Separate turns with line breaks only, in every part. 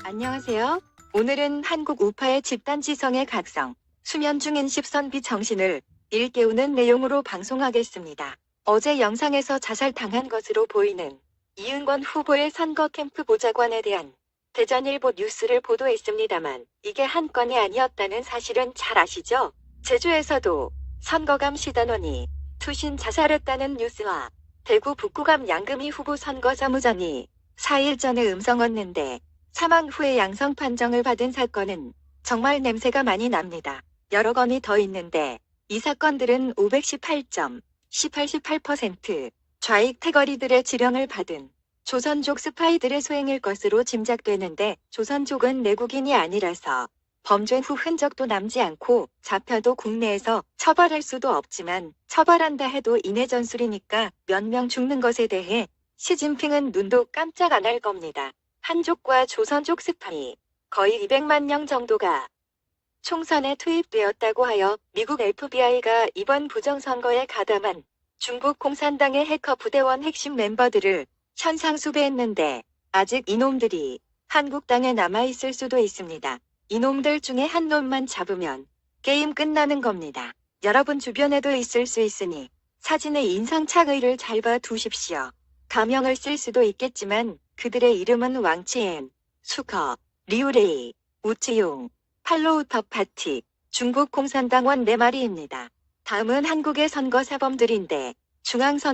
안녕하세요. 오늘은 한국 우파의 집단지성의 각성, 수면 중인 십선비 정신을 일깨우는 내용으로 방송하겠습니다. 어제 영상에서 자살당한 것으로 보이는 이은권 후보의 선거 캠프 보좌관에 대한 대전일보 뉴스를 보도했습니다만 이게 한 건이 아니었다는 사실은 잘 아시죠? 제주에서도 선거감 시단원이 투신 자살했다는 뉴스와 대구 북구감 양금희 후보 선거사무장이 4일 전에 음성 얻는데 사망 후에 양성 판정을 받은 사건은 정말 냄새가 많이 납니다. 여러 건이 더 있는데 이 사건들은 518점, 18% 좌익 태거리들의 지령을 받은 조선족 스파이들의 소행일 것으로 짐작되는데 조선족은 내국인이 아니라서 범죄 후 흔적도 남지 않고 잡혀도 국내에서 처벌할 수도 없지만 처벌한다 해도 인해 전술이니까 몇 명 죽는 것에 대해 시진핑은 눈도 깜짝 안 할 겁니다. 한족과 조선족 스파이 거의 200만 명 정도가 총선에 투입되었다고 하여 미국 FBI가 이번 부정선거에 가담한 중국 공산당의 해커 부대원 핵심 멤버들을 현상 수배했는데 아직 이놈들이 한국 땅에 남아있을 수도 있습니다. 이놈들 중에 한 놈만 잡으면 게임 끝나는 겁니다. 여러분 주변에도 있을 수 있으니 사진의 인상착의를 잘 봐 두십시오. 가명을 쓸 수도 있겠지만 그들의 이름은 왕치엔, 수커, 리우레이, 우치용, 팔로우팝 파티, 중국 공산당원 4마리입니다. 다음은 한국의 선거사범들인데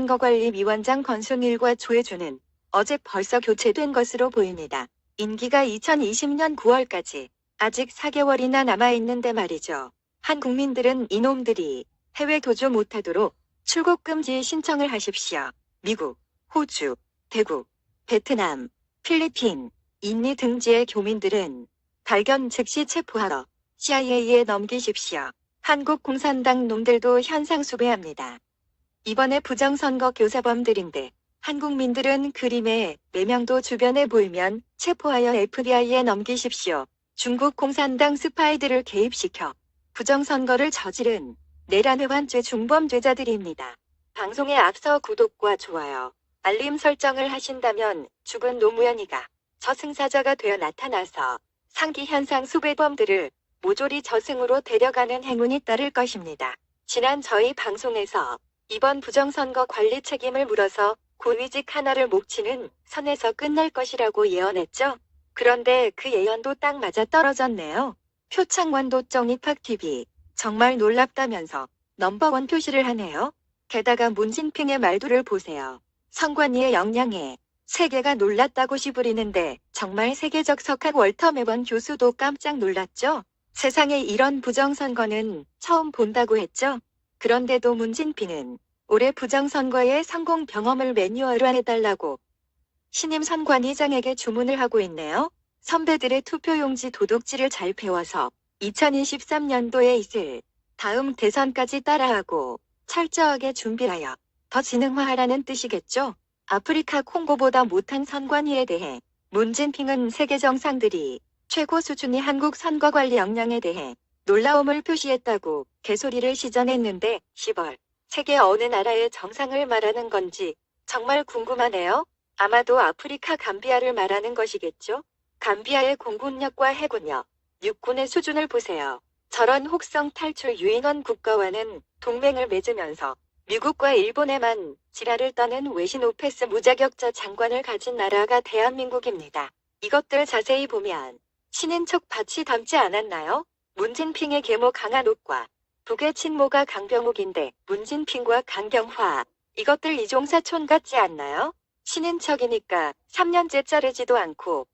중앙선거관리위원장 권순일과 조혜주는 어제 벌써 교체된 것으로 보입니다. 임기가 2020년 9월까지 아직 4개월이나 남아있는데 말이죠. 한국민들은 이놈들이 해외 도주 못하도록 출국 금지 신청을 하십시오. 미국, 호주, 대구, 베트남, 필리핀, 인도 등지의 교민들은 발견 즉시 체포하러 CIA에 넘기십시오. 한국 공산당 놈들도 현상 수배합니다. 이번에 부정선거 교사범들인데 한국민들은 그림에 4명도 주변에 보이면 체포하여 FBI에 넘기십시오. 중국 공산당 스파이들을 개입시켜 부정선거를 저지른 내란회관죄 중범죄자들입니다. 방송에 앞서 구독과 좋아요, 알림 설정을 하신다면 죽은 노무현이가 저승사자가 되어 나타나서 상기 현상 수배범들을 모조리 저승으로 데려가는 행운이 따를 것입니다. 지난 저희 방송에서 이번 부정선거 관리 책임을 물어서 고위직 하나를 목치는 선에서 끝날 것이라고 예언했죠. 그런데 그 예언도 딱 맞아 떨어졌네요. 표창원도 정입학TV 정말 놀랍다면서 넘버원 표시를 하네요. 게다가 문진핑의 말투를 보세요. 선관위의 역량에 세계가 놀랐다고 시부리는데 정말 세계적 석학 월터 매번 교수도 깜짝 놀랐죠. 세상에 이런 부정선거는 처음 본다고 했죠. 그런데도 문진핑은 올해 부정선거의 성공 경험을 매뉴얼화해달라고 신임 선관위장에게 주문을 하고 있네요. 선배들의 투표용지 도둑질을 잘 배워서 2023년도에 있을 다음 대선까지 따라하고 철저하게 준비하여 더 지능화하라는 뜻이겠죠. 아프리카 콩고보다 못한 선관위에 대해 문진핑은 세계 정상들이 최고 수준의 한국 선거관리 역량에 대해 놀라움을 표시했다고 개소리를 시전했는데 10월 세계 어느 나라의 정상을 말하는 건지 정말 궁금하네요. 아마도 아프리카 감비아를 말하는 것이겠죠. 감비아의 공군력과 해군력, 육군의 수준을 보세요. 저런 혹성 탈출 유인원 국가와는 동맹을 맺으면서 미국과 일본에만 지랄을 떠는 외신 오페스 무자격자 장관을 가진 나라가 대한민국입니다. 이것들 자세히 보면 친인척 밭이 닮지 않았나요? 문진핑의 계모 강한옥과 북의 친모가 강병욱인데 문진핑과 강경화 이것들 이종사촌 같지 않나요? 친인척이니까 3년째 자르지도 않고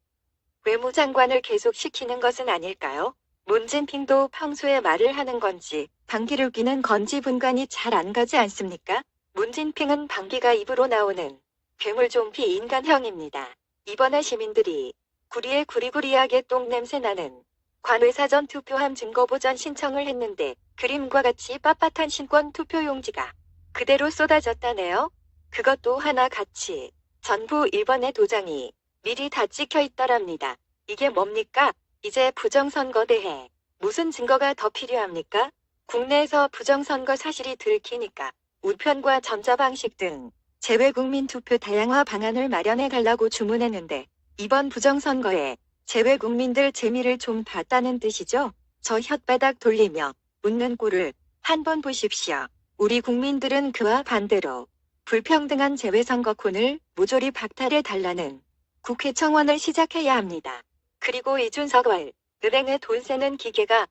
외무장관을 계속 시키는 것은 아닐까요? 문진핑도 평소에 말을 하는 건지 방귀를 뀌는 건지 분간이 잘 안 가지 않습니까? 문진핑은 방귀가 입으로 나오는 괴물 좀비 인간형입니다. 이번에 시민들이 구리에 구리구리하게 똥냄새 나는 관외사전 투표함 증거보전 신청을 했는데 그림과 같이 빳빳한 신권 투표용지가 그대로 쏟아졌다네요. 그것도 하나 같이 전부 1번의 도장이 미리 다 찍혀 있더랍니다. 이게 뭡니까? 이제 부정선거대회 무슨 증거가 더 필요합니까? 국내에서 부정선거 사실이 들키니까 우편과 전자방식 등 재외국민 투표 다양화 방안을 마련해 달라고 주문했는데 이번 부정선거에 제외 국민들 재미를 좀 봤다는 뜻이죠. 저 혓바닥 돌리며 웃는 꼴을 한번 보십시오. 우리 국민들은 그와 반대로 불평등한 재외선거권을 모조리 박탈해달라는 국회 청원을 시작해야 합니다. 그리고 이준석 은행에 돈 세는 기계가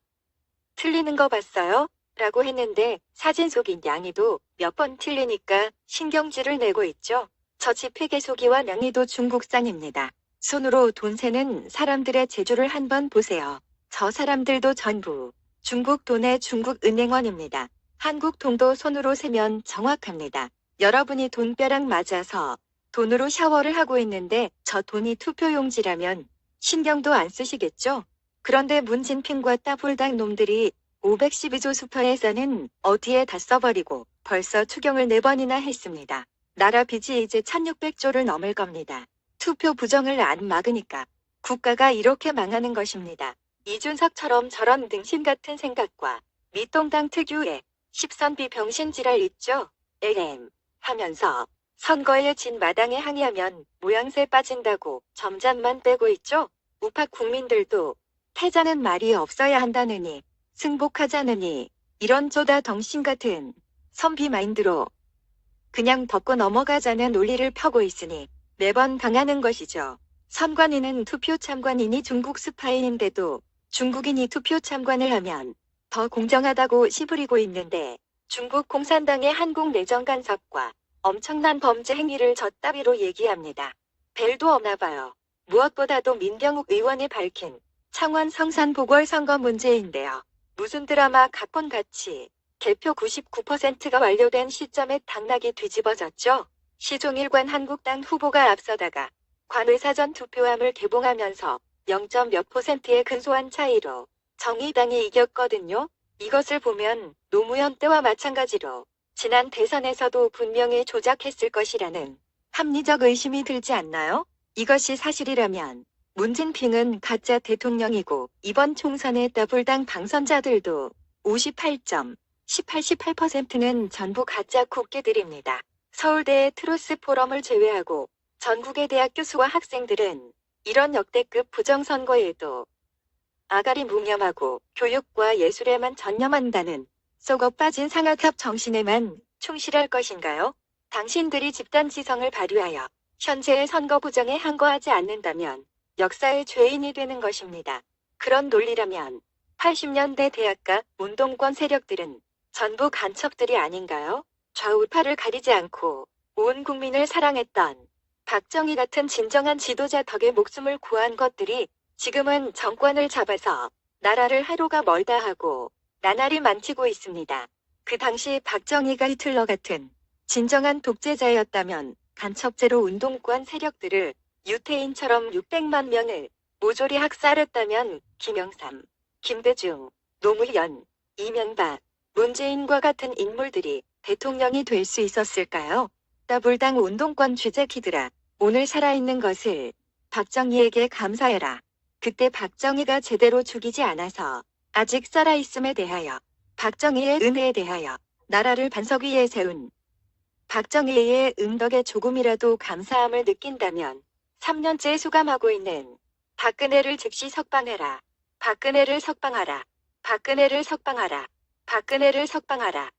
틀리는 거 봤어요? 라고 했는데 사진 속인 양이도 몇 번 틀리니까 신경질을 내고 있죠. 저 지폐개소기와 명의도 중국산입니다. 손으로 돈 세는 사람들의 재주를 한번 보세요. 저 사람들도 전부 중국 돈의 중국 은행원입니다. 한국 돈도 손으로 세면 정확합니다. 여러분이 돈벼락 맞아서 돈으로 샤워를 하고 있는데 저 돈이 투표용지라면 신경도 안 쓰시겠죠? 그런데 문진핑과 따블당 놈들이 512조 수퍼 예산은 어디에 다 써버리고 벌써 추경을 4번이나 했습니다. 나라 빚이 이제 1600조를 넘을 겁니다. 투표 부정을 안 막으니까 국가가 이렇게 망하는 것입니다. 이준석처럼 저런 등신 같은 생각과 미똥당 특유의 십선비 병신지랄 있죠? 하면서 선거에 진 마당에 항의하면 모양새 빠진다고 점잔만 빼고 있죠? 우파 국민들도 패자는 말이 없어야 한다느니 승복하자느니 이런 쪼다 덩신 같은 선비 마인드로 그냥 덮고 넘어가자는 논리를 펴고 있으니 매번 당하는 것이죠. 선관위는 투표 참관인이 중국 스파이인데도 중국인이 투표 참관을 하면 더 공정하다고 시부리고 있는데 중국 공산당의 한국 내정 간섭과 엄청난 범죄 행위를 저 따위로 얘기합니다. 벨도 없나 봐요. 무엇보다도 민병욱 의원이 밝힌 창원 성산 보궐선거 문제인데요. 무슨 드라마 각본같이 개표 99%가 완료된 시점에 당락이 뒤집어졌죠. 시종일관 한국당 후보가 앞서다가 관외사전 투표함을 개봉하면서 0.몇 %의 근소한 차이로 정의당이 이겼거든요. 이것을 보면 노무현 때와 마찬가지로 지난 대선에서도 분명히 조작했을 것이라는 합리적 의심이 들지 않나요? 이것이 사실이라면 문진핑은 가짜 대통령이고 이번 총선의 더블당 당선자들도 18%는 전부 가짜 국회들입니다. 서울대의 트루스 포럼을 제외하고 전국의 대학 교수와 학생들은 이런 역대급 부정선거에도 아가리 무념하고 교육과 예술에만 전념한다는 썩어 빠진 상아탑 정신에만 충실할 것인가요? 당신들이 집단지성을 발휘하여 현재의 선거 부정에 항거하지 않는다면 역사의 죄인이 되는 것입니다. 그런 논리라면 80년대 대학가 운동권 세력들은 전부 간첩들이 아닌가요? 좌우파를 가리지 않고 온 국민을 사랑했던 박정희 같은 진정한 지도자 덕에 목숨을 구한 것들이 지금은 정권을 잡아서 나라를 하루가 멀다 하고 나날이 많치고 있습니다. 그 당시 박정희가 히틀러 같은 진정한 독재자였다면 간첩제로 운동권 세력들을 유태인처럼 600만 명을 모조리 학살했다면 김영삼, 김대중, 노무현, 이명박, 문재인과 같은 인물들이 대통령이 될 수 있었을까요? 더블당 운동권 쥐재키들아, 오늘 살아있는 것을 박정희에게 감사해라. 그때 박정희가 제대로 죽이지 않아서 아직 살아있음에 대하여, 박정희의 은혜에 대하여 나라를 반석 위에 세운 박정희의 응덕에 조금이라도 감사함을 느낀다면 3년째 수감하고 있는 박근혜를 즉시 석방해라. 박근혜를 석방하라. 박근혜를 석방하라. 박근혜를 석방하라.